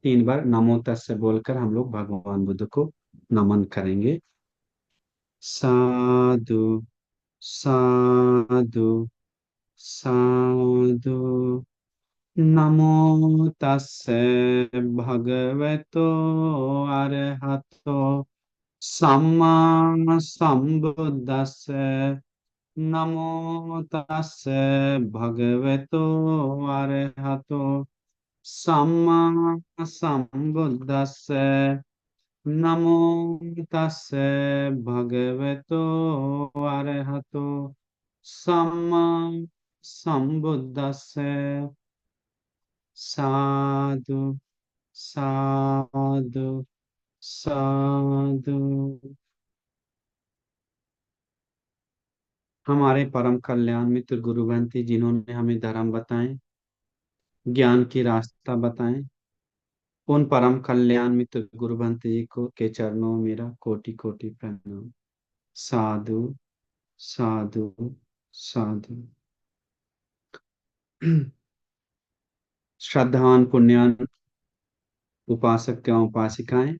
3 बार नमो तस्से बोलकर हम लोग भगवान बुद्ध को नमन करेंगे। साधु, साधु, साधु। नमो तस्से भगवतो अरहतो सम्मा संबुद्दस्से। नमो तस्से भगवतो अरहतो सम्मा संबुद्दस्से। नमो तस्से भगवतो अरहतो सम्मा संबुद्दस्से। साधु, साधु, साधु। हमारे परम कल्याण मित्र गुरु बंती जिन्होंने हमें धर्म बताए, ज्ञान की रास्ता बताए, उन परम कल्याण मित्र गुरु बंती जी को के चरणों में मेरा कोटि कोटि प्रणाम। साधु, साधु, साधु। श्रद्धावान पुण्यान उपासक एवं उपासिकाएं,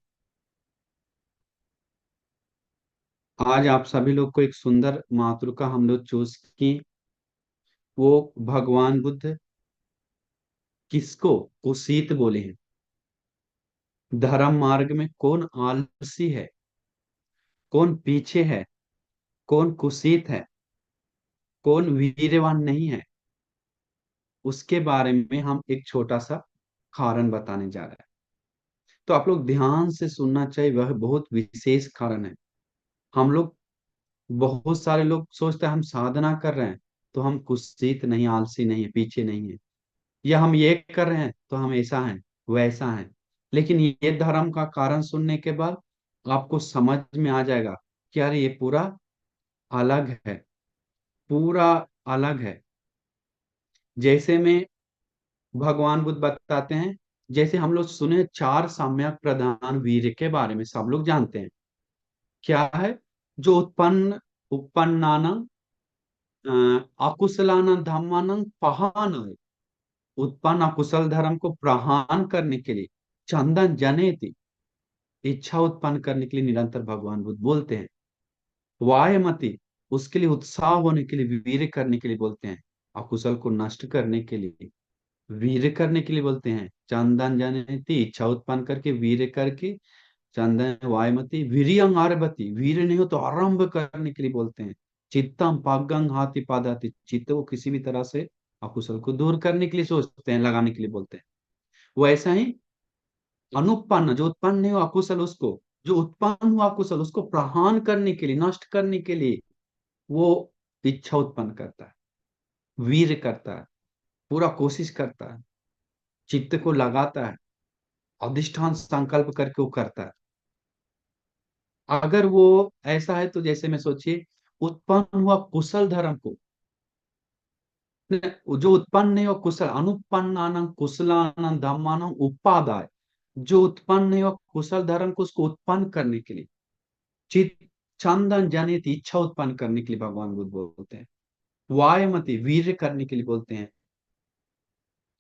आज आप सभी लोग को एक सुंदर मातृका हम लोग चूज की। वो भगवान बुद्ध किसको कुसीत बोले हैं? धर्म मार्ग में कौन आलसी है, कौन पीछे है, कौन कुसीत है, कौन वीरवान नहीं है, उसके बारे में हम एक छोटा सा कारण बताने जा रहे हैं। तो आप लोग ध्यान से सुनना चाहिए, वह बहुत विशेष कारण है। हम लोग, बहुत सारे लोग सोचते हैं हम साधना कर रहे हैं तो हम कुसीत नहीं, आलसी नहीं है, पीछे नहीं है, या हम ये कर रहे हैं तो हम ऐसा हैं, वैसा हैं। लेकिन ये धर्म का कारण सुनने के बाद आपको समझ में आ जाएगा कि यार ये पूरा अलग है, पूरा अलग है। जैसे में भगवान बुद्ध बताते हैं, जैसे हम लोग सुने 4 सम्यक प्रधान वीर के बारे में सब लोग जानते हैं। क्या है? जो उत्पन्नानं अकुशलानं धम्मानं पहान है। उत्पन्न अकुशल धर्म को प्रहान करने के लिए चंदन जनेति, इच्छा उत्पन्न करने के लिए निरंतर भगवान बुद्ध बोलते हैं। वायमति, उसके लिए उत्साह होने के लिए, वीर करने के लिए बोलते हैं। अकुशल को नष्ट करने के लिए, वीर करने के लिए बोलते हैं। चंदन जनयति, इच्छा उत्पन्न करके वीर करके। चंदन वायमती वीरियं आरभति, वीर नहीं हो तो आरंभ करने के लिए बोलते हैं। चित्तम पागंग हाथी पादाति, चित्त को किसी भी तरह से अकुशल को दूर करने के लिए सोचते हैं, लगाने के लिए बोलते हैं। वो ऐसा ही अनुपन्न, जो उत्पन्न नहीं हुआ अकुशल, उसको, जो उत्पन्न हुआ कुशल उसको प्रहान करने के लिए, नष्ट करने के लिए वो इच्छा उत्पन्न करता है, वीर करता है, पूरा कोशिश करता है, चित्त को लगाता है, अधिष्ठान संकल्प करके वो करता है। अगर वो ऐसा है तो जैसे में सोचिए, उत्पन्न हुआ कुशल धर्म को, जो उत्पन्न नहीं हुआ कुशल, अनुपन्नानं कुशलानं धम्मानं उपादाय, जो उत्पन्न नहीं हुआ कुशल धर्म को उसको उत्पन्न करने के लिए, चित चंदन जनित इच्छा उत्पन्न करने के लिए भगवान बुद्ध बोलते हैं। वायमती, वीर करने के लिए बोलते हैं।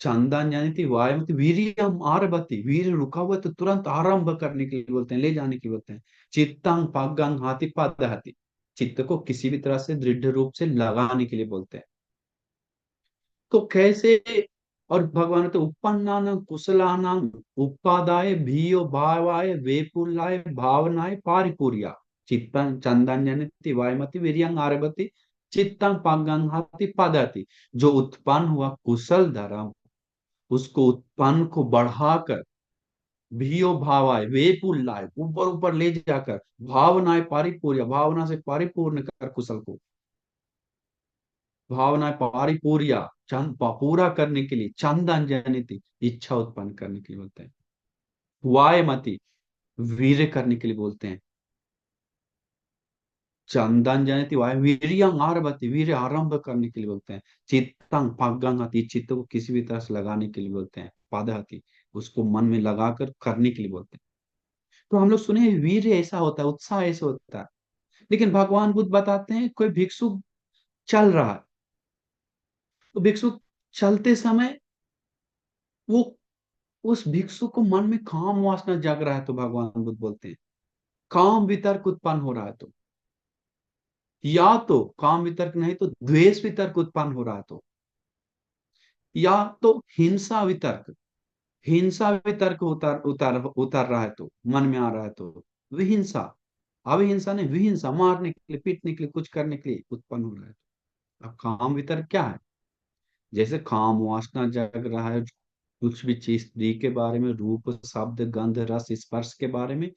चंदन जनित वायमती वीरियम आरभती, वीर रुका हुआ तो तुरंत आरंभ करने के लिए बोलते हैं, ले जाने के लिए बोलते हैं। चित्तंग पगंग हाथी पादहति, चित्त को किसी भी तरह से दृढ़ रूप से लगाने के लिए बोलते हैं। तो कैसे? और भगवान तो उपन्नान कुशलानां उपादाय भीयो भावाय वेपुलाय भावनाय पारिपूर्या, चित्तं चंदन जनित वायमती वीर्यं आरभति चित्तं पागंहति पदति, जो उत्पन्न हुआ कुशल धर्म उसको, उत्पन्न को बढ़ाकर, भियो भावाय वेपुलाय ऊपर ऊपर ले जाकर, भावनाएं पारिपूर्य, भावना से परिपूर्ण कर कुशल को, भावना पारिपूर्या, चंद पूरा करने के लिए, चंदन जनित इच्छा उत्पन्न करने के लिए बोलते हैं। वायमती, वीर करने के लिए बोलते हैं। चंदन जनित वाय वीर्यं आरभति, वीर आरंभ करने के लिए बोलते हैं। चित्तं पगंहति, चित्त को किसी भी तरह से लगाने के लिए बोलते हैं। पादहति, उसको मन में लगाकर करने के लिए बोलते हैं। तो हम लोग सुने वीर ऐसा होता है, उत्साह ऐसा होता है। लेकिन भगवान बुद्ध बताते हैं, कोई भिक्षु चल रहा है, तो भिक्षु चलते समय वो उस भिक्षु को मन में काम वासना जग रहा है, तो भगवान बुद्ध बोलते हैं काम वितर्क उत्पन्न हो रहा है, तो या तो काम वितर्क नहीं तो द्वेष वितर्क उत्पन्न हो रहा है, तो या तो हिंसा वितर्क, हिंसा वितर्क उतर उतर उतर रहा है, तो मन में आ रहा है, तो विहिंसा, अविहिंसा नहीं, विहिंसा, मारने के लिए, पीटने के लिए, कुछ करने के लिए उत्पन्न हो रहा है। अब काम वितर्क क्या है? जैसे काम वासना जग रहा है कुछ भी चीज स्त्री के बारे में, रूप शब्द गंध रस स्पर्श के बारे में,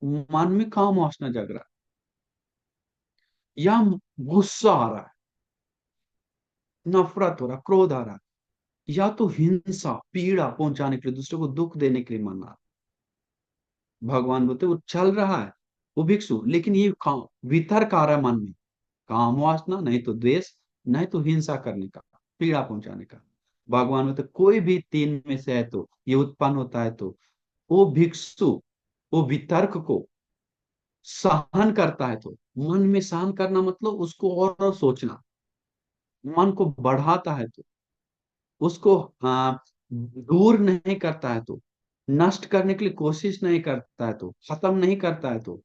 मन में काम वासना जग रहा है, या गुस्सा आ रहा है, नफरत हो रहा, क्रोध आ रहा है, या तो हिंसा, पीड़ा पहुंचाने के लिए, दूसरे को दुख देने के लिए मन आ रहा है। भगवान बोलते वो चल रहा है, वो भिक्षु, लेकिन ये काम वितर्क आ रहा है मन में, काम वासना, नहीं तो द्वेष, नहीं तो हिंसा करने का, पीड़ा पहुंचाने का। भगवान बोलते कोई भी तीन में से है तो ये उत्पन्न होता है, तो वो भिक्षु वो वितर्क को सहन करता है, तो मन में सहन करना मतलब उसको और सोचना, मन को बढ़ाता है, तो उसको दूर नहीं करता है, तो नष्ट करने के लिए कोशिश नहीं करता है, तो खत्म नहीं करता है, तो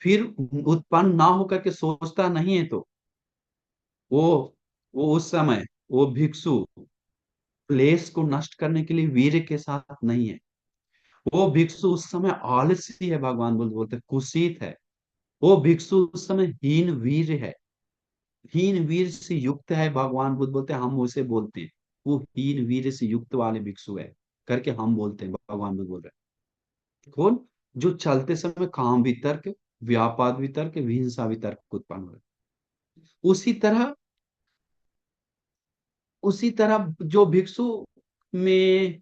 फिर उत्पन्न ना होकर के सोचता नहीं है, तो वो वो उस समय वो भिक्षु क्लेश को नष्ट करने के लिए वीर के साथ नहीं है। वो भिक्षु उस समय आलसी है, भगवान बुद्ध बोलते हैं, कुसीत है। वो भिक्षु उस समय हीन वीर है, हीन वीर से युक्त है, भगवान बुद्ध बोलते हैं, हम उसे बोलते हैं वो हीन वीर से युक्त वाले भिक्षु है करके हम बोलते हैं, भगवान बुद्ध बोल रहे हैं। कौन? जो चलते समय काम वितर्क, व्यापाद वितर्क, विहिंसा वितर्क उत्पन्न हो रहा है। उसी तरह जो भिक्षु में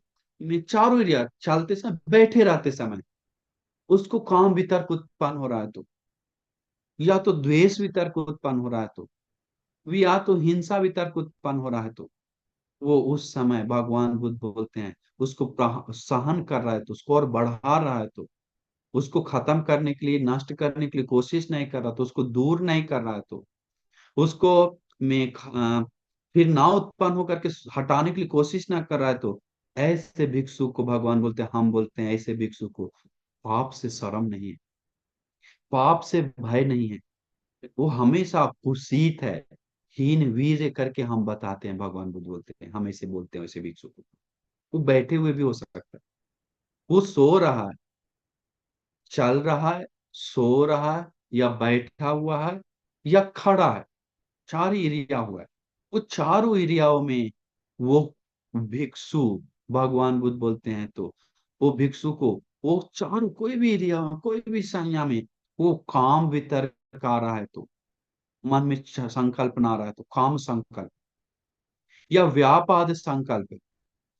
चारों एरिया चलते समय, बैठे रहते समय उसको काम वितर्क उत्पन्न हो रहा है, तो या तो द्वेष वितर्क उत्पन्न हो रहा है, तो या तो हिंसा वितर्क उत्पन्न हो रहा है, तो वो उस समय भगवान बुद्ध बोलते हैं उसको सहन कर रहा है, तो उसको और बढ़ा रहा है, तो उसको खत्म करने के लिए, नष्ट करने के लिए कोशिश नहीं कर रहा, तो उसको दूर नहीं कर रहा है, तो उसको फिर ना उत्पन्न होकर के हटाने के लिए कोशिश ना कर रहा है, तो ऐसे भिक्षु को भगवान बोलते हैं, हम बोलते हैं ऐसे भिक्षु को पाप से शर्म नहीं है, पाप से भय नहीं है, वो हमेशा कुसीत है, हीन वीर करके हम बताते हैं, भगवान बुद्ध बोलते हैं हम ऐसे बोलते हैं वैसे भिक्षु को। वो बैठे हुए भी हो सकता है, वो सो रहा है, चल रहा है, सो रहा है, या बैठा हुआ है, या खड़ा है, चार एरिया हुआ है, वो चारों एरियाओं में वो भिक्षु, भगवान बुद्ध बोलते हैं, तो वो भिक्षु को वो चारों कोई भी एरिया में, कोई भी संज्ञा में वो काम वितर्क आ रहा है, तो मन में संकल्प ना आ रहा है, तो काम संकल्प, या व्यापाद संकल्प,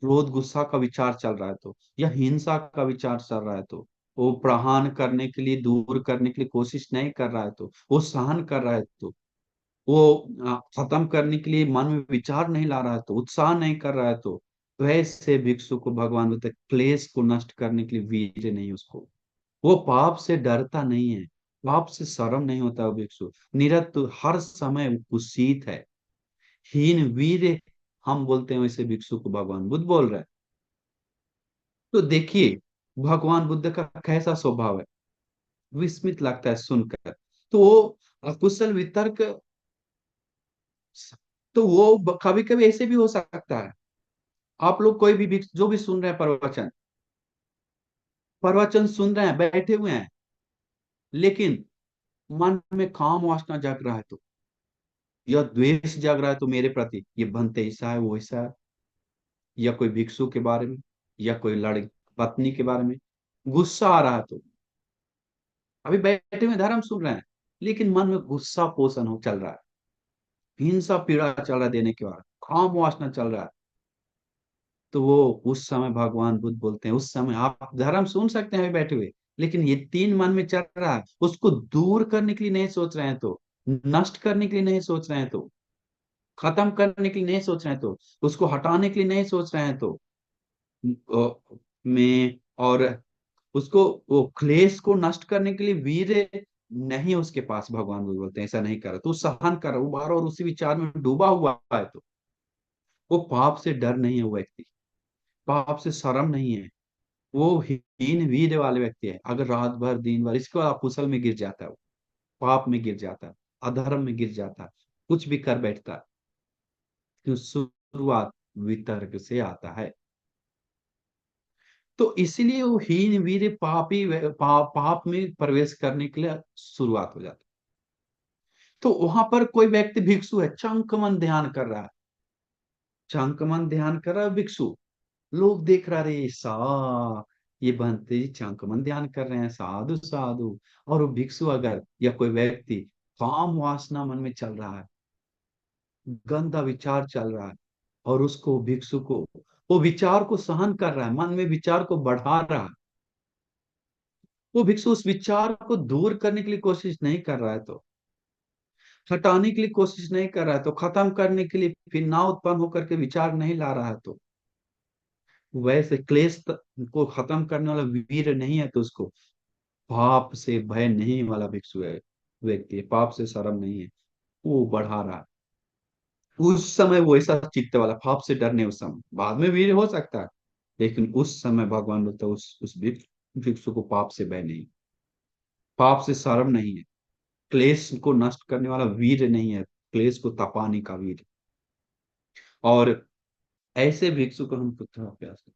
क्रोध गुस्सा का विचार चल रहा है, तो या हिंसा का विचार चल रहा है, तो वो प्रहार करने के लिए, दूर करने के लिए कोशिश नहीं कर रहा है, तो वो सहन कर रहा है, तो वो खत्म करने के लिए मन में विचार नहीं ला रहा है, तो उत्साह नहीं कर रहा है, तो वैसे भिक्षु को भगवान बोलते हैं, क्लेश को नष्ट करने के लिए वीर नहीं उसको, वो पाप से डरता नहीं है, पाप से शर्म नहीं होता वो भिक्षु, निरत हर समय वो कुसीत है, हीन वीर हम बोलते हैं वैसे भिक्षु को भगवान बुद्ध बोल रहे हैं। तो देखिए भगवान बुद्ध का कैसा स्वभाव है, विस्मित लगता है सुनकर। तो वो अकुशल वितर्क, तो वो कभी कभी ऐसे भी हो सकता है, आप लोग कोई भी जो भी सुन रहे हैं प्रवचन, प्रवचन सुन रहे हैं, बैठे हुए हैं, लेकिन मन में काम वासना जाग रहा है, तो या द्वेष जाग रहा है, तो मेरे प्रति ये बनते ऐसा है, वो ऐसा है, या कोई भिक्षु के बारे में, या कोई लड़की पत्नी के बारे में गुस्सा आ रहा है, तो अभी बैठे हुए धर्म सुन रहे हैं, लेकिन मन में गुस्सा पोषण हो चल रहा है, हिंसा पीड़ा चल रहा है देने के बाद, काम वासना चल रहा है, तो वो उस समय भगवान बुद्ध बोलते हैं, उस समय आप धर्म सुन सकते हैं अभी बैठे हुए, लेकिन ये तीन मन में चल रहा है, उसको दूर करने के लिए नहीं सोच रहे हैं, तो नष्ट करने के लिए नहीं सोच रहे हैं, तो खत्म करने के लिए नहीं सोच रहे हैं, तो उसको हटाने के लिए नहीं सोच रहे हैं, तो में और उसको वो क्लेश को नष्ट करने के लिए वीर नहीं उसके पास, भगवान बुद्ध बोलते हैं ऐसा नहीं कर रहा, तो सहन कर रहा, वो बार और उसी विचार में डूबा हुआ है, तो वो पाप से डर नहीं है वो व्यक्ति, पाप से शर्म नहीं है, वो हीन वीर वाले व्यक्ति है। अगर रात भर दिन भर इसके बाद अकुशल में गिर जाता है, वो पाप में गिर जाता है, अधर्म में गिर जाता है, कुछ भी कर बैठता है, तो शुरुआत वितर्क से आता है। तो इसीलिए वो हीन वीर पापी पाप में प्रवेश करने के लिए शुरुआत हो जाती है। तो वहां पर कोई व्यक्ति भिक्षु है, चंकमन ध्यान कर रहा है, चंकमन ध्यान कर रहा है भिक्षु। लोग देख रहा, रे सा ये बंते जी चंकमन ध्यान कर रहे हैं, साधु साधु। और वो भिक्षु अगर या कोई व्यक्ति काम वासना मन में चल रहा है, गंदा विचार चल रहा है, और उसको भिक्षु को वो विचार को सहन कर रहा है, मन में विचार को बढ़ा रहा है, वो भिक्षु उस विचार को दूर करने के लिए कोशिश नहीं कर रहा है, तो हटाने के लिए कोशिश नहीं कर रहा है, तो खत्म करने के लिए फिर ना उत्पन्न होकर के विचार नहीं ला रहा है, तो वैसे क्लेश को खत्म करने वाला वीर नहीं है, तो उसको पाप से भय नहीं वाला भिक्षु है, व्यक्ति है, पाप से शर्म नहीं है, वो बढ़ा रहा है। उस समय वो ऐसा चित्त वाला, पाप से डरने, उस समय बाद में वीर हो सकता है, लेकिन उस समय भगवान बोलता है उस भिक्षु को पाप से भय नहीं, पाप से शर्म नहीं है, क्लेश को नष्ट करने वाला वीर नहीं है, क्लेश को तपाने का वीर। और ऐसे भिक्षु को हम पुत्र अभ्यास करते।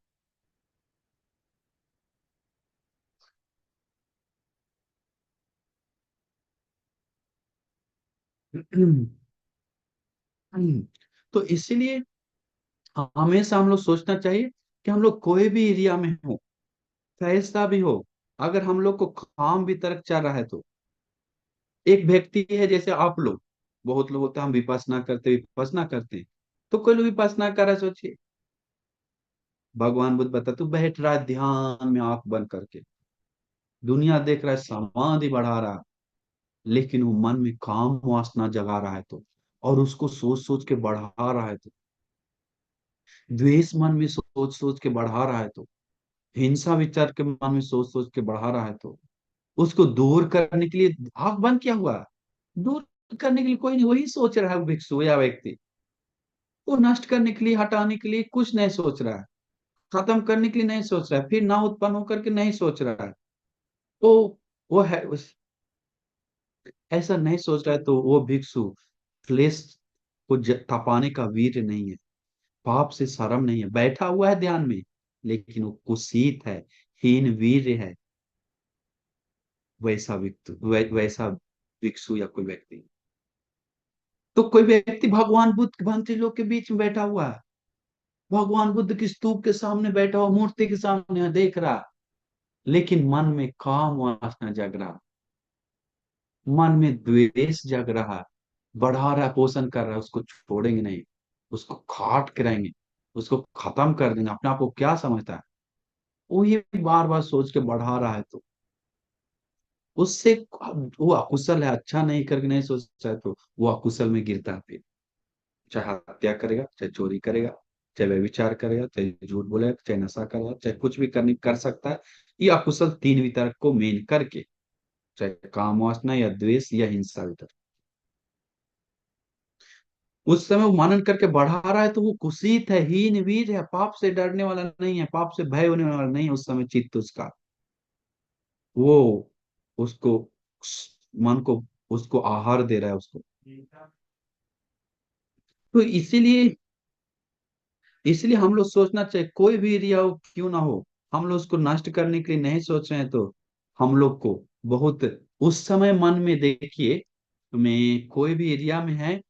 तो इसीलिए हमेशा हम लोग सोचना चाहिए कि हम लोग कोई भी एरिया में हो, कैसा भी हो, अगर हम लोग को काम वितरक चल रहा है, तो एक व्यक्ति है जैसे आप लोग, बहुत लोग होते हैं हम विपස්සना करते हैं, तो कोई लोग विपස්සना कर रहा है, सोचिए भगवान बुद्ध बता, तू बैठ रहा है ध्यान में आंख बंद करके, दुनिया देख रहा है, समाधि बढ़ा रहा है, लेकिन वो मन में काम वासना जगा रहा है, तो और उसको सोच सोच के बढ़ा रहा है, तो द्वेष मन में सोच सोच के बढ़ा रहा है, तो हिंसा विचार के मन में सोच सोच के बढ़ा रहा है, तो उसको दूर करने के लिए आंख बंद किया हुआ है, दूर करने के लिए कोई नहीं, वही सोच रहा है वो भिक्षु या व्यक्ति, वो नष्ट करने के लिए हटाने के लिए कुछ नहीं सोच रहा है, खत्म करने के लिए नहीं सोच रहा है, फिर ना उत्पन्न होकर के नहीं सोच रहा है, तो वो है ऐसा नहीं सोच रहा है, तो वो भिक्षु क्लेश को तपाने का वीर नहीं है, पाप से शर्म नहीं है, बैठा हुआ है ध्यान में, लेकिन वो कुसीत है, हीन वीर है, वैसा व्यक्ति वैसा भिक्षु या कोई व्यक्ति। तो कोई व्यक्ति भगवान बुद्ध भंते लोग के बीच में बैठा हुआ है, भगवान बुद्ध की स्तूप के सामने बैठा हुआ, मूर्ति के सामने देख रहा, लेकिन मन में काम वासना जग रहा, मन में द्वेष जग रहा, बढ़ा रहा, पोषण कर रहा है, उसको छोड़ेंगे नहीं, उसको काट के रहेंगे, उसको खत्म कर देंगे, अपने आप को क्या समझता है, वो ये बार बार सोच के बढ़ा रहा है, तो उससे वो अकुशल है, अच्छा नहीं करके नहीं सोचता है, तो वो अकुशल में गिरता है फिर, चाहे हत्या करेगा, चाहे चोरी करेगा, चाहे व्यभिचार करेगा, चाहे झूठ बोलेगा, चाहे नशा करेगा, चाहे कुछ भी करने कर सकता है, ये अकुशल तीन वितर्क को मेन करके, चाहे काम वासना या द्वेष या हिंसा वितर्क, उस समय वो मनन करके बढ़ा रहा है, तो वो कुसीत है, हीन वीर है, पाप से डरने वाला नहीं है, पाप से भय होने वाला नहीं है, उस समय चित्त उसका, वो उसको मन को उसको आहार दे रहा है उसको। तो इसीलिए हम लोग सोचना चाहिए, कोई भी एरिया हो क्यों ना हो, हम लोग उसको नष्ट करने के लिए नहीं सोच रहे हैं, तो हम लोग को बहुत उस समय मन में देखिए, में कोई भी एरिया में है,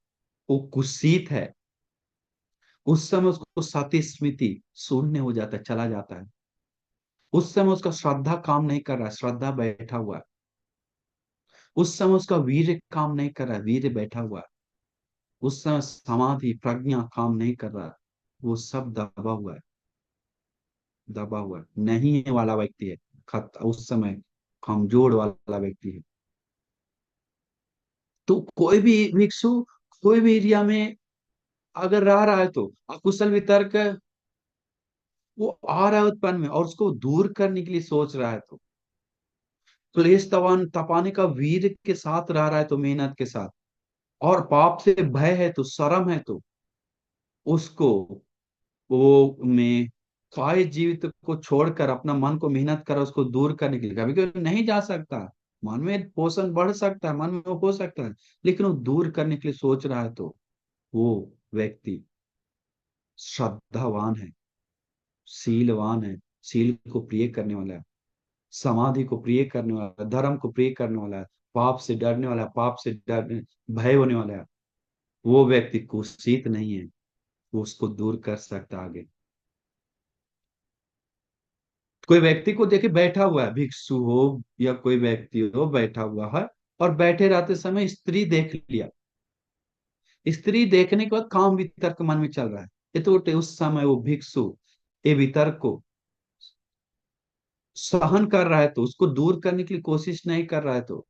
वो कुसीत है, उस समय उसको सती स्मृति शून्य हो जाता है, चला जाता है, उस समय उसका श्रद्धा काम नहीं कर रहा है, श्रद्धा बैठा हुआ है, उस समय उसका वीर काम नहीं कर रहा है, वीर बैठा हुआ है, उस समय समाधि प्रज्ञा काम नहीं कर रहा है, वो सब दबा हुआ है, दबा हुआ है, नहीं वाला व्यक्ति है, उस समय कमजोर वाला व्यक्ति है। तो कोई भी भिक्षु कोई भी एरिया में अगर रह रहा है, तो अकुशल वितर्क वो आ रहा है उत्पन्न में, और उसको दूर करने के लिए सोच रहा है, तो क्लेश तपाने का वीर के साथ रह रहा है, तो मेहनत के साथ, और पाप से भय है, तो शर्म है, तो उसको वो में काय जीवित को छोड़कर अपना मन को मेहनत कर उसको दूर करने के लिए, कभी कभी नहीं जा सकता। मन में पोषण बढ़ सकता है, मन में वो हो सकता है, लेकिन वो दूर करने के लिए सोच रहा है, तो वो व्यक्ति श्रद्धावान है, शीलवान है, शील को प्रिय करने वाला है, समाधि को प्रिय करने वाला है, धर्म को प्रिय करने वाला है, पाप से डरने वाला है, पाप से डरने भय होने वाला है। वो व्यक्ति कुशीत नहीं है, वो उसको दूर कर सकता है आगे। कोई व्यक्ति को देखे बैठा हुआ है, भिक्षु हो या कोई व्यक्ति हो बैठा हुआ है, और बैठे रहते समय स्त्री देख लिया। स्त्री देखने के बाद काम वितर्क मन में चल रहा है, ये तो उस समय वो भिक्षु ये वितर्क को सहन कर रहा है, तो उसको दूर करने के लिए कोशिश नहीं कर रहा है, तो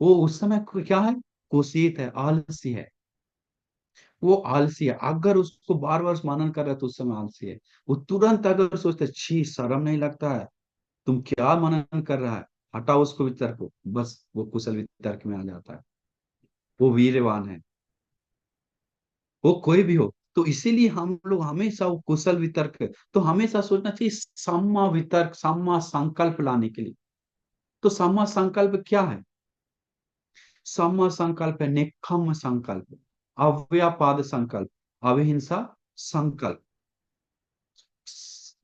वो उस समय क्या है, कुसीत है, आलसी है। वो आलसी है, अगर उसको बार बार मनन कर रहा है तो उस समय आलसी है। वो तुरंत अगर सोचता है, छी शर्म नहीं लगता है, तुम क्या मनन कर रहा है, हटाओ उसको वितर्क को, बस वो कुशल वितर्क में आ जाता है। वो वीरवान है, वो कोई भी हो। तो इसीलिए हम लोग हमेशा वो कुशल वितर्क, तो हमेशा सोचना चाहिए सम्मा वितर्क, सम्मा संकल्प लाने के लिए। तो सम्मा संकल्प क्या है? सम्मा संकल्प है निखम संकल्प, अव्यापाद संकल्प, अविहिंसा संकल्प।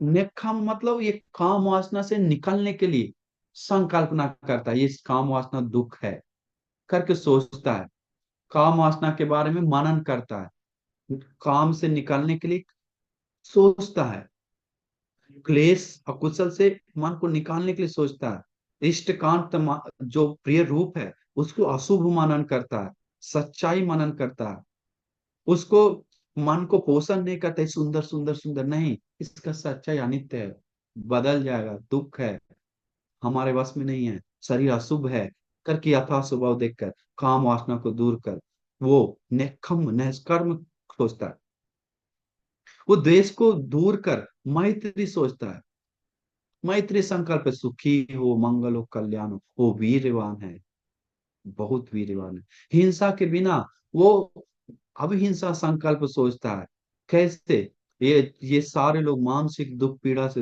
निखम मतलब ये काम वासना से निकलने के लिए संकल्पना करता है, ये काम वासना दुख है करके सोचता है, काम वासना के बारे में मनन करता है, काम से निकलने के लिए सोचता है, क्लेश अकुशल से मन को निकालने के लिए सोचता है, इष्टकांत जो प्रिय रूप है उसको अशुभ मनन करता है, सच्चाई मनन करता है, उसको मन को पोषण नहीं करता है, सुंदर सुंदर सुंदर नहीं, इसका सच्चाई अनित्य है, बदल जाएगा, दुख है, हमारे वश में नहीं है, शरीर अशुभ है करके यथा स्वभाव देखकर काम वासना को दूर कर वो निष्कर्म निष्कर्म सोचता है। वो द्वेष को दूर कर मैत्री सोचता है, मैत्री संकल्प है, सुखी हो, मंगल हो, कल्याण हो, वो वीरवान है, बहुत वीरवान है। हिंसा के बिना वो अहिंसा संकल्प सोचता है। कैसे? ये सारे लोग मानसिक दुख पीड़ा से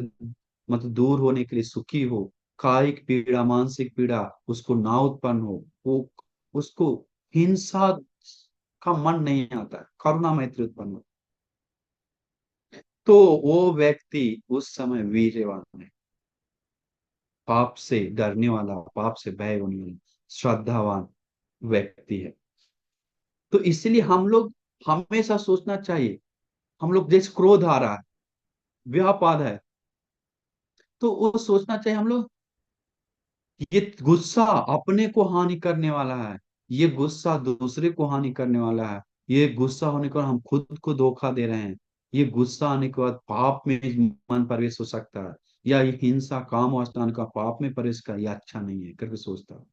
मतलब दूर होने के लिए सुखी हो, कायिक पीड़ा मानसिक पीड़ा उसको ना उत्पन्न हो, वो उसको हिंसा का मन नहीं आता है, करुणा मैत्री उत्पन्न हो, तो वो व्यक्ति उस समय वीरवान है, पाप से डरने वाला, पाप से भय होने वाला, श्रद्धावान व्यक्ति है। तो इसलिए हम लोग हमेशा सोचना चाहिए, हम लोग जैसे क्रोध आ रहा है, व्यापाद है, तो वो सोचना चाहिए हम लोग, ये गुस्सा अपने को हानि करने वाला है, ये गुस्सा दूसरे को हानि करने वाला है, ये गुस्सा होने के बाद हम खुद को धोखा दे रहे हैं, ये गुस्सा आने के बाद पाप में मन प्रवेश हो सकता है, या ये हिंसा काम वासना का पाप में प्रवेश कर, ये अच्छा नहीं है करके सोचता है,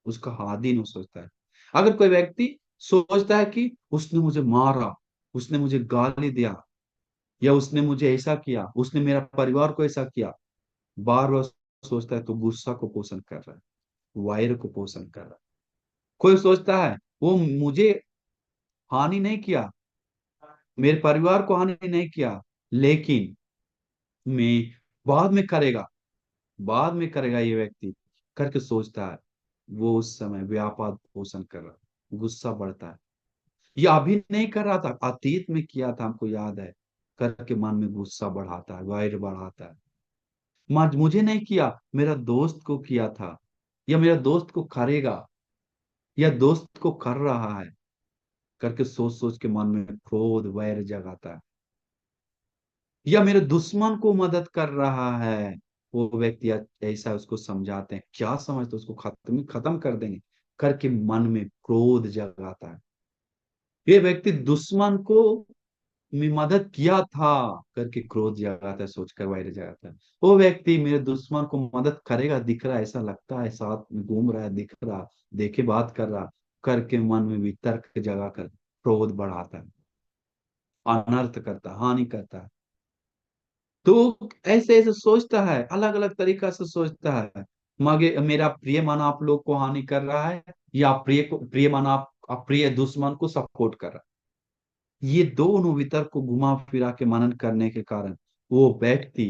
उसका आदि नहीं सोचता है। अगर कोई व्यक्ति सोचता है कि उसने मुझे मारा, उसने मुझे गाली दिया, या उसने मुझे ऐसा किया, उसने मेरा परिवार को ऐसा किया, बार बार सोचता है, तो गुस्सा को पोषण कर रहा है, वायर को पोषण कर रहा है। कोई सोचता है वो मुझे हानि नहीं किया, मेरे परिवार को हानि नहीं किया, लेकिन मैं बाद में करेगा, बाद में करेगा ये व्यक्ति करके सोचता है, वो उस समय व्यापार पोषण कर रहा है, गुस्सा बढ़ता है। ये अभी नहीं कर रहा था, अतीत में किया था, हमको याद है, करके मन में गुस्सा बढ़ाता है, वैर बढ़ाता है। मुझे नहीं किया, मेरा दोस्त को किया था, या मेरा दोस्त को करेगा, या दोस्त को कर रहा है करके सोच सोच के मन में क्रोध वैर जगाता है। या मेरे दुश्मन को मदद कर रहा है, वो व्यक्ति ऐसा उसको समझाते हैं, क्या समझते उसको खत्म खत्म कर देंगे करके मन में क्रोध जगाता है। ये व्यक्ति दुश्मन को में मदद किया था करके क्रोध जगाता है, सोचकर वैर जगाता है। वो व्यक्ति मेरे दुश्मन को मदद करेगा दिख रहा है, ऐसा लगता है, साथ में घूम रहा है दिख रहा, देखे बात कर रहा करके मन में वितर्क जगा कर क्रोध बढ़ाता है, अनर्थ करता है, हानि करता है। तो ऐसे ऐसे सोचता है, अलग अलग तरीका से सोचता है, मगे मेरा प्रिय मन आप लोग को हानि कर रहा है, या प्रिय को प्रिय मन आप अप्रिय दुश्मन को सपोर्ट कर रहा है। ये दोनों वितर्क को घुमा फिरा के मनन करने के कारण वो व्यक्ति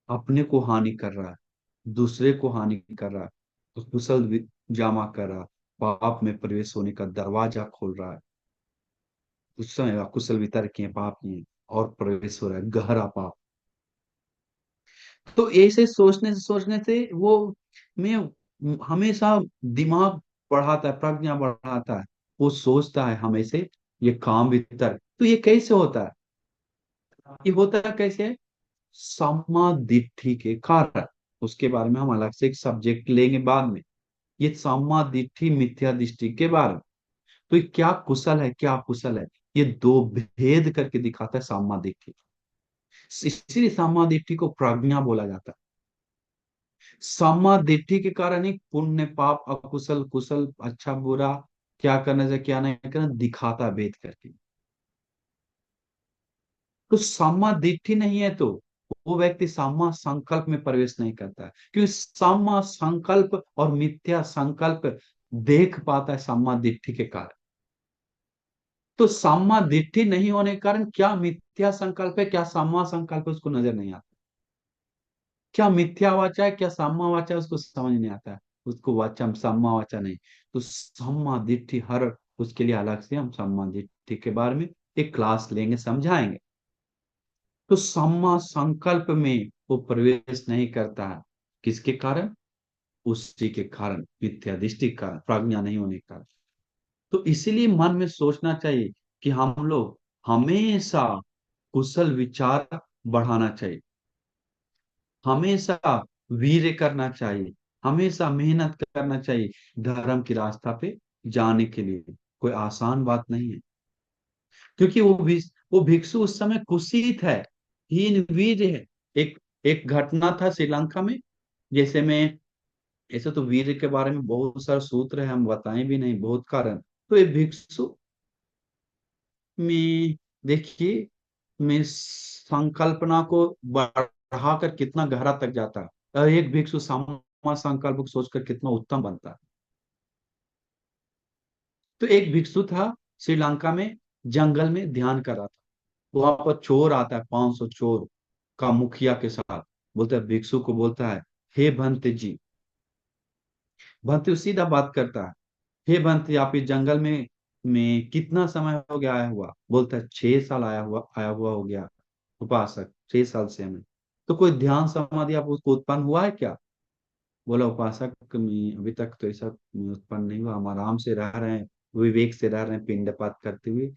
अपने को हानि कर रहा है, दूसरे को हानि कर रहा है, तो जामा कर रहा है, पाप में प्रवेश होने का दरवाजा खोल रहा है। उस समय अकुशल वितर्क किए, पाप किए, और प्रवेश हो रहा है गहरा पाप। तो ऐसे सोचने से वो में हमेशा दिमाग बढ़ाता है, प्रज्ञा बढ़ाता है। वो सोचता है हमेशा ये काम वितर्क। तो ये कैसे होता है? ये होता है कैसे? सम्मादिट्ठी के कारण। उसके बारे में हम अलग से एक सब्जेक्ट लेंगे बाद में। ये सम्मादिट्ठी मिथ्या दृष्टि के बारे में। तो ये क्या कुशल है, क्या कुशल है, ये दो भेद करके दिखाता है सम्मादिट्ठी। इसीलिए सम्मादिट्ठी को प्रज्ञा बोला जाता है। सम्मादिट्ठी के कारण ही पुण्य पाप अकुशल कुशल अच्छा बुरा, क्या करना चाहिए क्या नहीं करना, दिखाता है भेद करके। तो सम्मा दिट्ठी नहीं है तो वो व्यक्ति सम्मा संकल्प में प्रवेश नहीं करता है, क्योंकि सम्मा संकल्प और मिथ्या संकल्प देख पाता है सम्मा दिट्ठी के कारण। तो सम्मा दिट्ठी नहीं होने के कारण क्या मिथ्या संकल्प है, क्या सम्मा संकल्प है, उसको नजर नहीं आता। क्या मिथ्या वाचा है, क्या सम्मा वाचा है, उसको समझ नहीं आता है। उसको वाचा सम्मा वाचा नहीं। तो सम्मा दिट्ठी हर, उसके लिए अलग से हम सम्मा दिट्ठी के बारे में एक क्लास लेंगे, समझाएंगे। तो सम्मा संकल्प में वो प्रवेश नहीं करता है। किसके कारण? उसी के कारण, मिथ्या दृष्टि का प्रज्ञा नहीं होने का। तो इसीलिए मन में सोचना चाहिए कि हम लोग हमेशा कुशल विचार बढ़ाना चाहिए, हमेशा वीर्य करना चाहिए, हमेशा मेहनत करना चाहिए धर्म की रास्ता पे जाने के लिए। कोई आसान बात नहीं है। क्योंकि वो भिक्षु उस समय कुशीत है, हीन वीर है। एक एक घटना था श्रीलंका में। जैसे मैं, ऐसे तो वीर के बारे में बहुत सारे सूत्र है, हम बताएं भी नहीं, बहुत कारण। तो ये भिक्षु में देखिए, मैं संकल्पना को बढ़ाकर कितना गहरा तक जाता है, और एक भिक्षु समा संकल्प को सोचकर कितना उत्तम बनता है। तो एक भिक्षु था श्रीलंका में, जंगल में ध्यान कर रहा था। वहां पर चोर आता है, 500 चोर का मुखिया के साथ। बोलता है, भिक्षु को बोलता है, हे भंते जी। भंते सीधा बात करता है, हे भंते आप इस जंगल में कितना समय हो गया आया हुआ? बोलता है, 6 साल आया हुआ हो गया उपासक, 6 साल से हमें। तो कोई ध्यान समाधि आप उसको उत्पन्न हुआ है क्या? बोला, उपासक में अभी तक तो ऐसा उत्पन्न नहीं हुआ, हम आराम से रह रहे हैं, विवेक से रह रहे हैं, पिंडपात करते हुए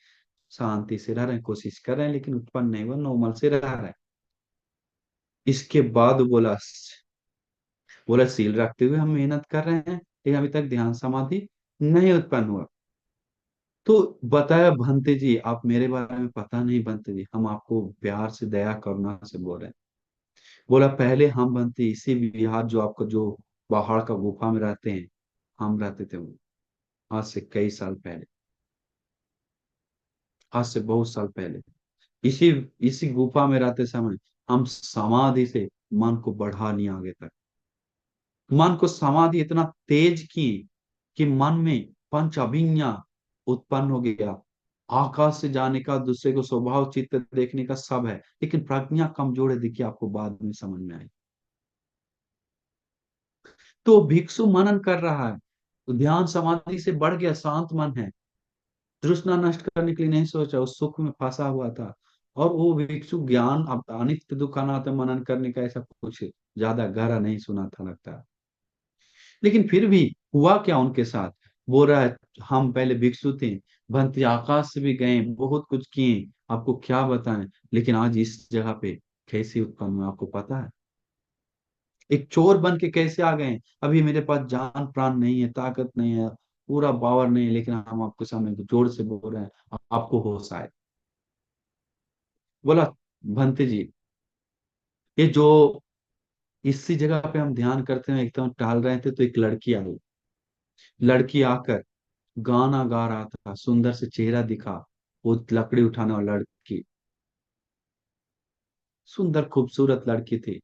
शांति से रह रहे हैं, कोशिश कर रहे हैं, लेकिन उत्पन्न नहीं हुआ, नॉर्मल से रह रहे हैं। इसके बाद बोला, सील रखते हुए हम मेहनत कर रहे हैं, लेकिन अभी तक ध्यान समाधि नहीं उत्पन्न हुआ। तो बताया, भंते जी आप मेरे बारे में पता नहीं, भंते जी हम आपको प्यार से दया करुणा से बोल रहे हैं। बोला, पहले हम भंते इसी विहार जो आपका जो पहाड़ का गुफा में रहते हैं, हम रहते थे वो, आज से कई साल पहले, आज से बहुत साल पहले। इसी इसी गुफा में रहते समय हम समाधि से मन को बढ़ा नहीं आगे तक। मन को समाधि इतना तेज की कि मन में पंच अभिज्ञा उत्पन्न हो गया। आकाश से जाने का, दूसरे को स्वभाव चित्त देखने का सब है, लेकिन प्रज्ञा कमजोर है, देखिए आपको बाद में समझ में आए। तो भिक्षु मनन कर रहा है, तो ध्यान समाधि से बढ़ गया, शांत मन है, तृष्णा नष्ट करने के लिए नहीं सोचा, उस सुख में फंसा हुआ था। और वो भिक्षु ज्ञान, अब अनित्य दुख अनात्म मनन करने का ऐसा कुछ ज्यादा गहरा नहीं सुना था लगता है। लेकिन फिर भी हुआ क्या उनके साथ? बोल रहा है, हम पहले भिक्षु थे, भंति आकाश से भी गए, बहुत कुछ किए, आपको क्या बताएं, लेकिन आज इस जगह पे कैसे उत्पन्न हुआ आपको पता है? एक चोर बन के कैसे आ गए? अभी मेरे पास जान प्राण नहीं है, ताकत नहीं है, पूरा पावर नहीं है, लेकिन हम आपके सामने जोर से बोल रहे हैं, आपको होश आए। बोला, भंते जी, ये जो इसी जगह पे हम ध्यान करते हैं, एकदम टहल रहे थे, तो एक लड़की आई। लड़की आकर गाना गा रहा था, सुंदर से चेहरा दिखा, वो लकड़ी उठाने वाला लड़की, सुंदर खूबसूरत लड़की थी।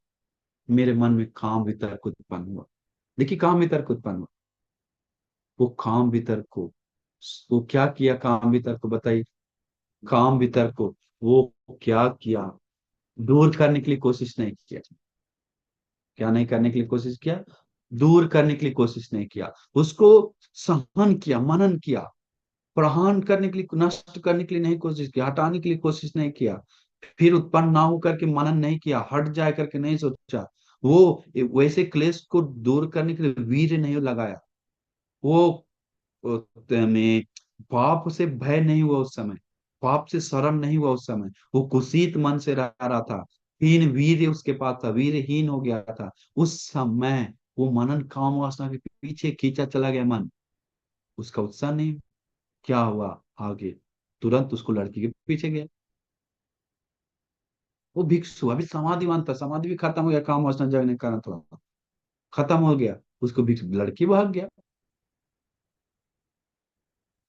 मेरे मन में काम वितर्क उत्पन्न हुआ। देखिए, काम वितर्क उत्पन्न हुआ। वो काम वितर्क को, वो क्या किया, काम वितर्क को बताइए। काम वितर्क को वो क्या किया? दूर करने के लिए कोशिश नहीं किया। क्या नहीं करने के लिए कोशिश किया? दूर करने के लिए कोशिश नहीं किया। उसको सहन किया, मनन किया। प्रहार करने के लिए, नष्ट करने के लिए नहीं कोशिश किया, हटाने के लिए कोशिश नहीं किया। फिर उत्पन्न ना हो करके मनन नहीं किया, हट जाए करके नहीं सोचा। वो वैसे क्लेश को दूर करने के लिए वीर नहीं लगाया। वो में पाप से भय नहीं हुआ उस समय, पाप से शर्म नहीं हुआ उस समय। वो कुसीत मन से रह रहा था। हीन वीर उसके पास था, वीरहीन हो गया था उस समय। वो मनन काम वासना के पीछे खींचा चला गया मन। उसका उत्साह नहीं। क्या हुआ आगे? तुरंत उसको लड़की के पीछे गया। वो भिक्षु अभी समाधिवान था, समाधि भी खत्म हो गया, काम वासना जगने के कारण थोड़ा खत्म हो गया। उसको भिक्षु, लड़की भाग गया।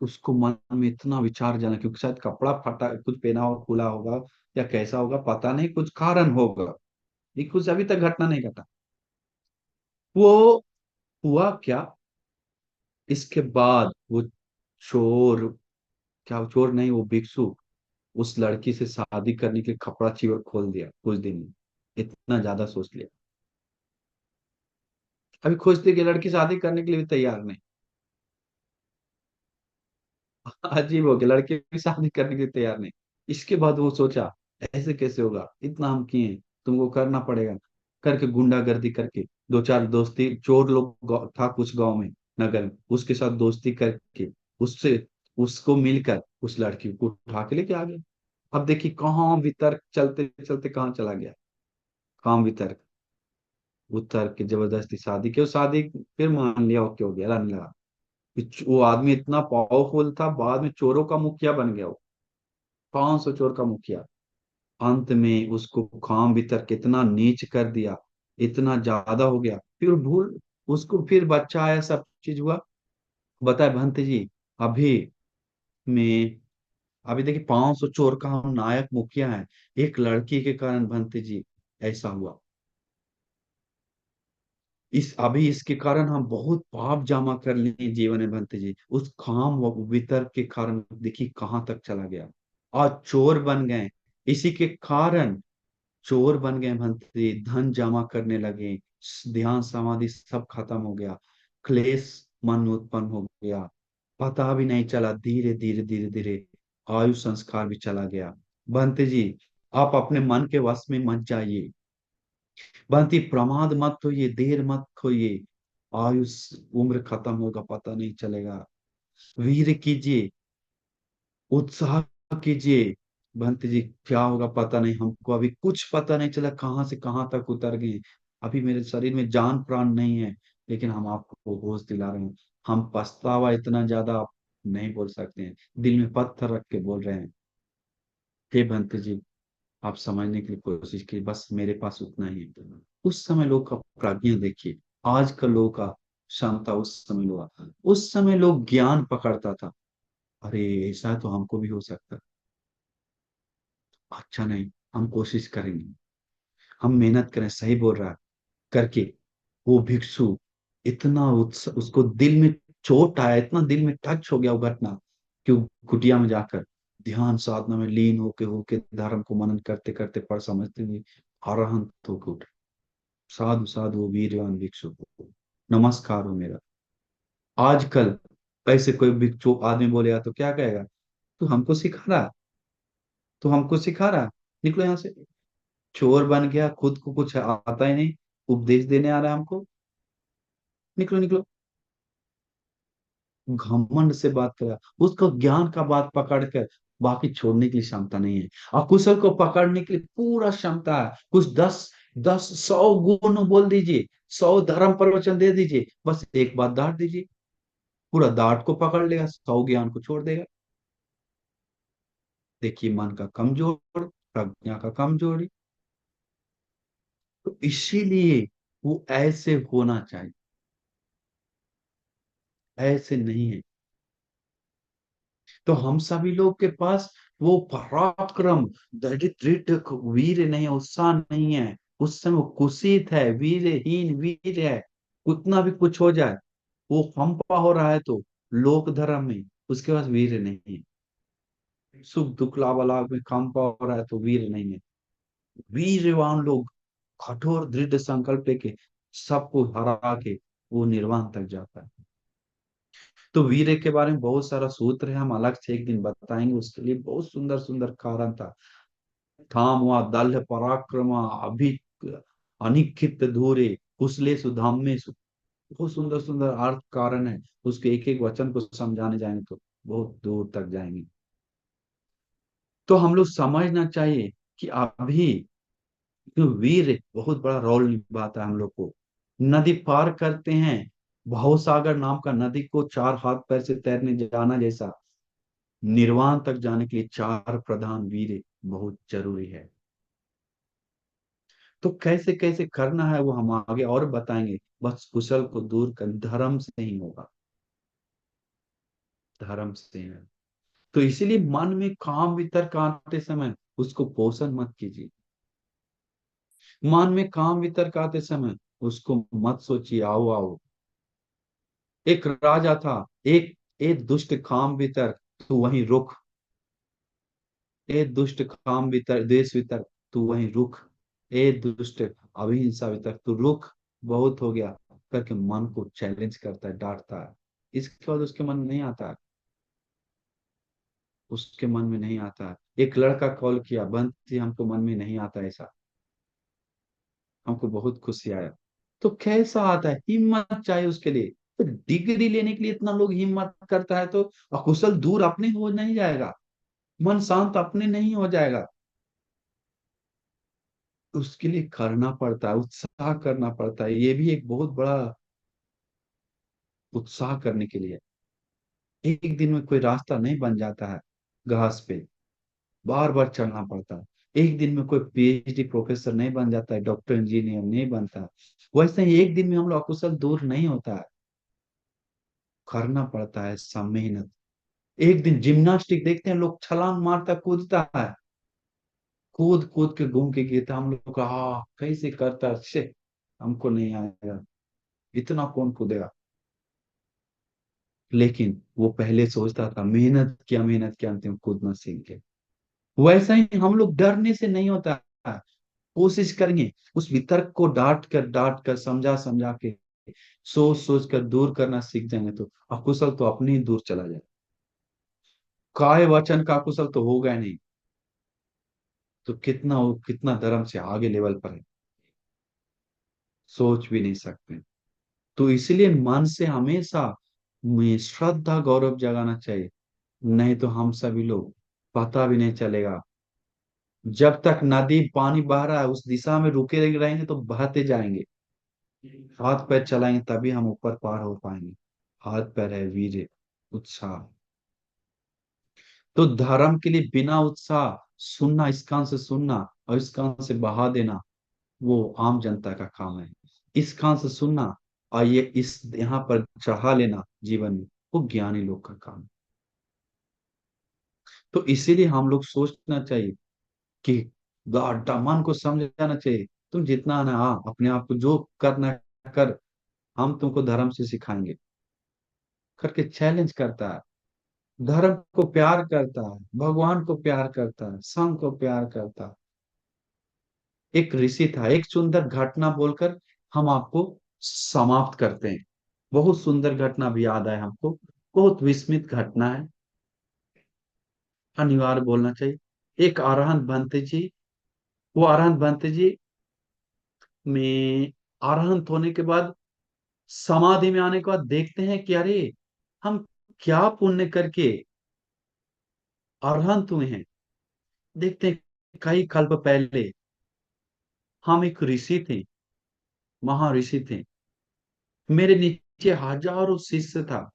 उसको मन में इतना विचार जाना, क्योंकि शायद कपड़ा फटा, कुछ पहना हो खुला होगा, या कैसा होगा पता नहीं, कुछ कारण होगा। ये कुछ अभी तक घटना नहीं घटा। वो हुआ क्या? इसके बाद वो चोर, क्या चोर नहीं, वो भिक्षु उस लड़की से शादी करने के लिए कपड़ा चिवर खोल दिया कुछ दिन में। इतना ज्यादा सोच लिया। अभी खोजते कि लड़की शादी करने के लिए भी तैयार नहीं। अजीब हो गया, लड़की भी शादी करने के लिए तैयार नहीं। इसके बाद वो सोचा ऐसे कैसे होगा, इतना हम किए, तुमको करना पड़ेगा। करके गुंडागर्दी करके, दो चार दोस्ती चोर लोग था कुछ गांव में, नगर में, उसके साथ दोस्ती करके, उससे उसको मिलकर उस लड़की को उठा के लेके आ गया। अब देखिए कहाँ वितर्क चलते चलते कहाँ चला गया। कहाँ वितर्क, उतर के जबरदस्ती शादी की, वो शादी फिर मान लिया, ओके हो गया, रहने लगा। वो आदमी इतना पावरफुल था, बाद में चोरों का मुखिया बन गया वो। 500 चोर का मुखिया। अंत में उसको काम भीतर कितना नीच कर दिया, इतना ज्यादा हो गया, फिर भूल। उसको फिर बच्चा आया, सब चीज हुआ। बताए भंत जी, अभी में अभी देखिए 500 चोर का हम नायक मुखिया है, एक लड़की के कारण भंत जी ऐसा हुआ। इस अभी इसके कारण हम बहुत पाप जमा कर लिए जीवन में भंत जी, उस काम व वितर्क के कारण देखिए कहाँ तक चला गया। आज चोर बन गए, इसी के कारण चोर बन गए भंते, धन जमा करने लगे, ध्यान समाधि सब खत्म हो गया, क्लेश मन उत्पन्न हो गया। पता भी नहीं चला, धीरे धीरे धीरे धीरे आयु संस्कार भी चला गया। बंते जी, आप अपने मन के वश में मत जाइए। बंती, प्रमाद मत होइए, देर मत होइए। आयु उम्र खत्म होगा, पता नहीं चलेगा। वीर कीजिए, उत्साह कीजिए। बंत जी, क्या होगा पता नहीं, हमको अभी कुछ पता नहीं चला कहाँ से कहाँ तक उतर गए। अभी मेरे शरीर में जान प्राण नहीं है, लेकिन हम आपको होश दिला रहे हैं। हम पछतावा इतना ज्यादा आप नहीं बोल सकते हैं, दिल में पत्थर रख के बोल रहे हैं। हे बंत जी, आप समझने की कोशिश की, बस मेरे पास उतना ही है। उस समय लोग का प्रज्ञा देखिए, आज का लोग का क्षमता, उस समय लोग, उस समय लोग ज्ञान पकड़ता था। अरे ऐसा तो हमको भी हो सकता। अच्छा नहीं, हम कोशिश करेंगे, हम मेहनत करें, सही बोल रहा है करके। वो भिक्षु इतना उसको दिल में चोट आया, इतना दिल में टच हो गया वो घटना, कि वो कुटिया में जाकर ध्यान साधना में लीन होके होके धर्म को मनन करते करते पर समझते हुए अरहंत होके उठे। साधु साधु वो वीरवान भिक्षु को नमस्कार हो मेरा। आजकल ऐसे कोई भिक्षु आदमी बोलेगा तो क्या कहेगा? तू हमको सिखा रहा, तू हमको सिखा रहा, निकलो यहाँ से। चोर बन गया, खुद को कुछ आता ही नहीं, उपदेश देने आ रहा है हमको, निकलो निकलो। घमंड से बात करा, उसको ज्ञान का बात पकड़ कर बाकी छोड़ने की क्षमता नहीं है। और कुशल को पकड़ने के लिए पूरा क्षमता है, कुछ 10 10 100 गुण बोल दीजिए, 100 धर्म प्रवचन दे दीजिए, बस एक बात डांट दीजिए, पूरा डांट को पकड़ लेगा, 100 ज्ञान को छोड़ देगा। देखिए मन का कमजोर, प्रज्ञा का कमजोरी। तो इसीलिए वो ऐसे होना चाहिए, ऐसे नहीं है। तो हम सभी लोग के पास वो पराक्रम, दृढ़ वीर नहीं है, उत्साह नहीं है। उस समय वो कुसीत है, वीरहीन वीर है। उतना भी कुछ हो जाए, वो हम्पा हो रहा है तो लोक धर्म में, उसके पास वीर नहीं है। सुख दुख लाभ लाभ में खम्पा हो रहा है तो वीर नहीं है। वीरवान लोग, कठोर दृढ़ संकल्प लेके सबको हरा के वो निर्वाण तक जाता है। तो वीर के बारे में बहुत सारा सूत्र है, हम अलग से एक दिन बताएंगे, उसके लिए बहुत सुंदर सुंदर कारण था। थाम हुआ दल्ह पराक्रमा अभि अनिखित धूरे कुशलेषु धाम्येषु। बहुत सुंदर सुंदर अर्थ कारण है, उसके एक एक वचन को समझाने जाएंगे तो बहुत दूर तक जाएंगे। तो हम लोग समझना चाहिए कि अभी जो वीर बहुत बड़ा रोल निभाता है हम लोग को। नदी पार करते हैं, भवसागर नाम का नदी को चार हाथ पैर से तैरने जाना जैसा निर्वाण तक जाने के लिए चार प्रधान वीर बहुत जरूरी है। तो कैसे कैसे करना है वो हम आगे और बताएंगे, बस कुशल को दूर कर धर्म से ही होगा, धर्म से ही है। तो इसीलिए मन में काम वितर्क आते समय उसको पोषण मत कीजिए। मन में काम वितर्क आते समय उसको मत सोचिए आओ आओ। एक राजा था, एक एक दुष्ट काम वितर्क तू वहीं रुक, ए दुष्ट काम वितर्क देश वितर्क तू वहीं रुक, ए दुष्ट अभिहिंसा वितर्क तू रुक, बहुत हो गया करके मन को चैलेंज करता है, डांटता है। इसके बाद उसके मन में नहीं आता है, उसके मन में नहीं आता है। एक लड़का कॉल किया, बंती हमको मन में नहीं आता ऐसा, हमको बहुत खुशी आया। तो कैसा आता है, हिम्मत चाहिए उसके लिए। तो डिग्री लेने के लिए इतना लोग हिम्मत करता है तो अकुशल दूर अपने हो नहीं जाएगा, मन शांत अपने नहीं हो जाएगा। उसके लिए करना पड़ता है, उत्साह करना पड़ता है, ये भी एक बहुत बड़ा उत्साह करने के लिए। एक दिन में कोई रास्ता नहीं बन जाता है, घास पे बार बार चलना पड़ता है। एक दिन में कोई पीएचडी प्रोफेसर नहीं बन जाता है, डॉक्टर इंजीनियर नहीं बनता। वैसे ही एक दिन में हम लोग अकुशल दूर नहीं होता है, करना पड़ता है सब मेहनत। एक दिन जिम्नास्टिक देखते हैं लोग, छलांग मारता कूदता है, कूद कूद के घूम के गिरता, हम लोग का कैसे करता है, छे हमको नहीं आएगा, इतना कौन कूदेगा। लेकिन वो पहले सोचता था, मेहनत किया अंतिम कूदना सीख गए। वैसा ही हम लोग डरने से नहीं होता है, कोशिश करेंगे, उस वितर्क को डांट कर समझा समझा के सोच सोच कर दूर करना सीख जाएंगे तो अकुशल तो अपने ही दूर चला जाए। काय वचन का अकुशल तो होगा ही नहीं, तो कितना वो कितना धर्म से आगे लेवल पर है, सोच भी नहीं सकते। तो इसलिए मन से हमेशा में श्रद्धा गौरव जगाना चाहिए, नहीं तो हम सभी लोग पता भी नहीं चलेगा। जब तक नदी पानी बह रहा है उस दिशा में रुके रहेंगे तो बहते जाएंगे, हाथ पैर चलाएंगे तभी हम ऊपर पार हो पाएंगे। हाथ पैर है वीर, उत्साह। तो धर्म के लिए बिना उत्साह सुनना, इस कान से सुनना और इस कान से बहा देना, वो आम जनता का काम है। इस कान से सुनना और ये इस यहाँ पर चढ़ा लेना जीवन में, वो ज्ञानी लोग का काम है। तो इसीलिए हम लोग सोचना चाहिए कि मन को समझाना चाहिए, तुम जितना ना हाँ अपने आप को जो करना है कर, हम तुमको धर्म से सिखाएंगे करके चैलेंज करता है। धर्म को प्यार करता है, भगवान को प्यार करता है, संघ को प्यार करता है। एक ऋषि था, एक सुंदर घटना बोलकर हम आपको समाप्त करते हैं। बहुत सुंदर घटना भी याद है हमको, बहुत विस्मित घटना है, अनिवार्य बोलना चाहिए। एक अरहंत भंते जी, वो अरहंत भंते जी में अरहंत होने के बाद समाधि में आने के बाद देखते हैं कि अरे हम क्या पुण्य करके अरहंत हुए हैं। देखते हैं कई कल्प पहले हम एक ऋषि थे, महर्षि थे, मेरे नीचे हजारों शिष्य था।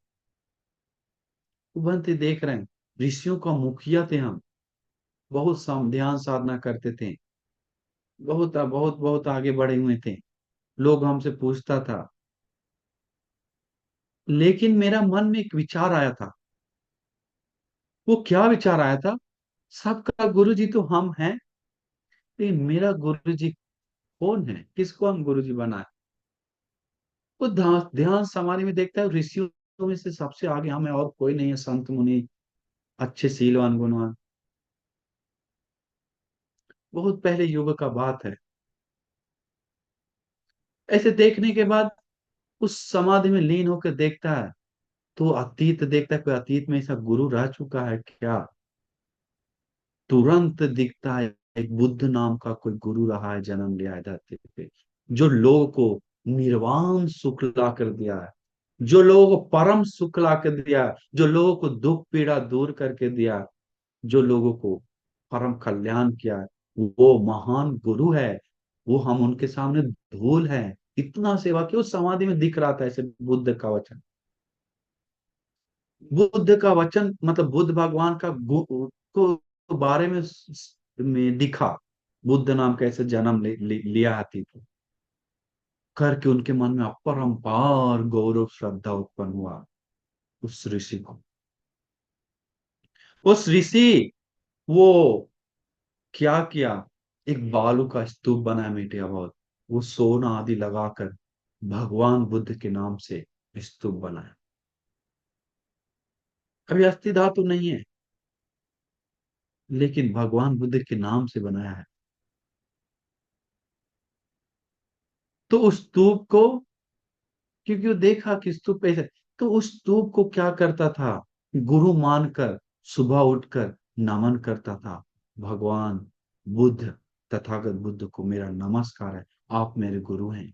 भंते देख रहे हैं, ऋषियों का मुखिया थे हम, बहुत ध्यान साधना करते थे, बहुत बहुत बहुत आगे बढ़े हुए थे। लोग हमसे पूछता था, लेकिन मेरा मन में एक विचार आया था। वो क्या विचार आया था, सबका गुरु जी तो हम हैं, लेकिन मेरा गुरु जी कौन है, किसको हम गुरु जी बनाए। वो ध्यान समाधि में देखता है ऋषियों में से सबसे आगे हमें और कोई नहीं है, संत मुनि अच्छे शीलवान गुणवान। बहुत पहले युग का बात है। ऐसे देखने के बाद उस समाधि में लीन होकर देखता है, तो अतीत देखता है, कोई अतीत में ऐसा गुरु रह चुका है क्या? तुरंत दिखता है, एक बुद्ध नाम का कोई गुरु रहा है, जन्म लिया है धरती पे, जो लोगों को निर्वाण सुख ला कर दिया है, जो लोगों को परम सुख ला कर दिया है, जो लोगों को दुख पीड़ा दूर करके दिया, जो लोगों को परम कल्याण किया है, वो महान गुरु है। वो हम उनके सामने धूल है। इतना सेवा कि उस समाधि में दिख रहा था ऐसे बुद्ध का वचन। बुद्ध का वचन मतलब बुद्ध भगवान का को बारे में में दिखा। बुद्ध नाम का ऐसे जन्म लिया हाथी को करके उनके मन में अपरंपार गौरव श्रद्धा उत्पन्न हुआ उस ऋषि को। उस ऋषि वो क्या किया, एक बालू का स्तूप बनाया मीठे बहुत, वो सोना आदि लगाकर भगवान बुद्ध के नाम से स्तूप बनाया। अभी अस्थि धातु नहीं है, लेकिन भगवान बुद्ध के नाम से बनाया है। तो उस स्तूप को, क्योंकि वो देखा कि स्तूप ऐसे, तो उस स्तूप को क्या करता था, गुरु मानकर सुबह उठकर नमन करता था। भगवान बुद्ध, तथागत बुद्ध को मेरा नमस्कार है, आप मेरे गुरु हैं,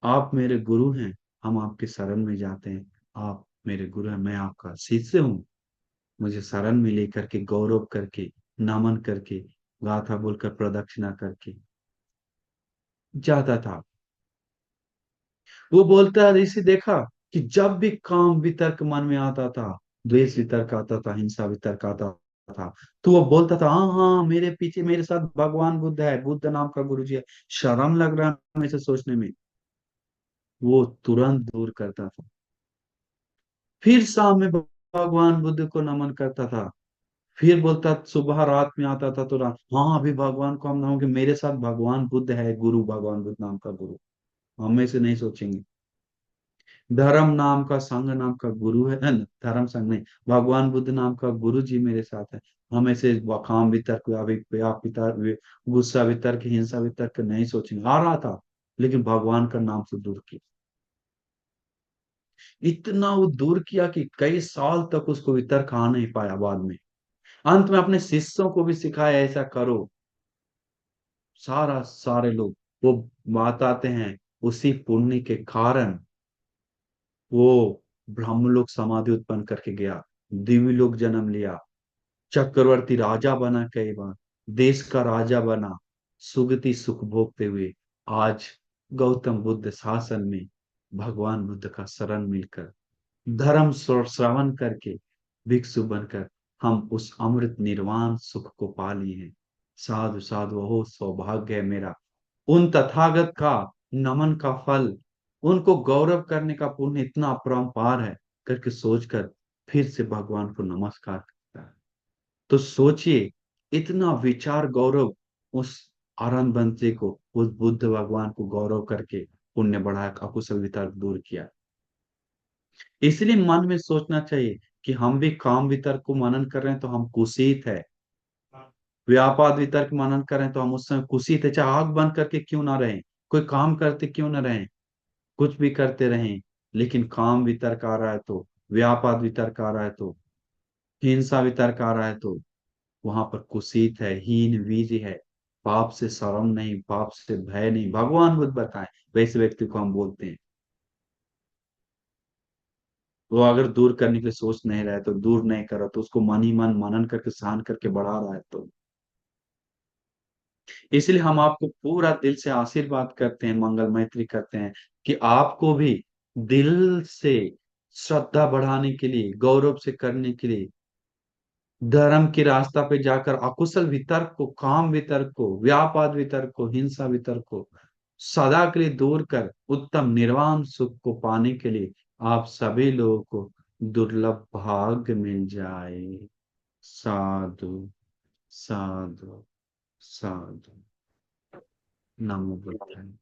आप मेरे गुरु हैं, हम आपके शरण में जाते हैं, आप मेरे गुरु हैं, मैं आपका शिष्य हूँ। मुझे शरण में लेकर के गौरव करके नमन करके गाथा बोलकर प्रदक्षिणा करके जाता था। वो बोलता है, इसे देखा कि जब भी काम वितर्क मन में आता था, द्वेष वितर्क आता था, हिंसा वितर्क आता था, तो वो बोलता था, हाँ हाँ मेरे पीछे मेरे साथ भगवान बुद्ध है, बुद्ध नाम का गुरु जी है, शर्म लग रहा है हमें से सोचने में। वो तुरंत दूर करता था। फिर शाम में भगवान बुद्ध को नमन करता था। फिर बोलता, सुबह रात में आता था तो रात, हाँ अभी भगवान को हम नाम कि मेरे साथ भगवान बुद्ध है, गुरु भगवान बुद्ध नाम का गुरु, हम ऐसे नहीं सोचेंगे। धर्म नाम का संघ नाम का गुरु है धर्म संघ नहीं, भगवान बुद्ध नाम का गुरु जी मेरे साथ है। हम ऐसे काम वितर्क गुस्सा वितर्क हिंसा वितर्क नहीं सोचेंगे। आ रहा था, लेकिन भगवान का नाम से दूर किया। इतना वो दूर किया कि कई साल तक उसको वितर्क आ नहीं पाया। बाद में अंत में अपने शिष्यों को भी सिखाया, ऐसा करो। सारे लोग वो बताते हैं, उसी पुण्य के कारण वो ब्रह्मलोक समाधि उत्पन्न करके गया, दिव्य लोक जन्म लिया, चक्रवर्ती राजा बना, कई बार देश का राजा बना, सुगति सुख भोगते हुए आज गौतम बुद्ध शासन में भगवान बुद्ध का शरण मिलकर धर्म श्रवण करके भिक्षु बनकर हम उस अमृत निर्वाण सुख को पा लिए हैं। साधु साधु, हो सौभाग्य है मेरा। उन तथागत का नमन का फल, उनको गौरव करने का पुण्य इतना अपरंपार है करके सोचकर फिर से भगवान को नमस्कार करता है। तो सोचिए, इतना विचार गौरव उस आनंद बंसी को, उस बुद्ध भगवान को गौरव करके पुण्य बढ़ाया, अकुशल वितर्क दूर किया। इसलिए मन में सोचना चाहिए कि हम भी काम वितर्क को मनन कर रहे हैं तो हम कुशीत है, व्यापाद वितर्क मनन कर रहे हैं तो हम उस समय कुशीत है, चाहे आग बंद करके क्यों ना रहें, कोई काम करते क्यों ना रहें, कुछ भी करते रहें, लेकिन काम वितर्क आ रहा है तो, व्यापाद वितर्क आ रहा है तो, हिंसा वितर्क आ रहा है तो वहां पर कुशीत है, हीन वीर है, पाप से शर्म नहीं, पाप से भय नहीं, भगवान बुद्ध बताए वैसे व्यक्ति को हम बोलते हैं। वो अगर दूर करने के लिए सोच नहीं रहा है तो दूर नहीं कर रहा, तो उसको मन ही मन मनन करके सहन करके बढ़ा रहा है तो। इसलिए हम आपको पूरा दिल से आशीर्वाद करते हैं, मंगल मैत्री करते हैं कि आपको भी दिल से श्रद्धा बढ़ाने के लिए, गौरव से करने के लिए, धर्म के रास्ता पे जाकर अकुशल वितर्क को, काम वितर्क को, व्यापाद वितर्क को, हिंसा वितर्क को सदा के लिए दूर कर उत्तम निर्वाण सुख को पाने के लिए आप सभी लोगों को दुर्लभ भाग्य मिल जाए। साधु साधु साधु। नमो बुद्धाय।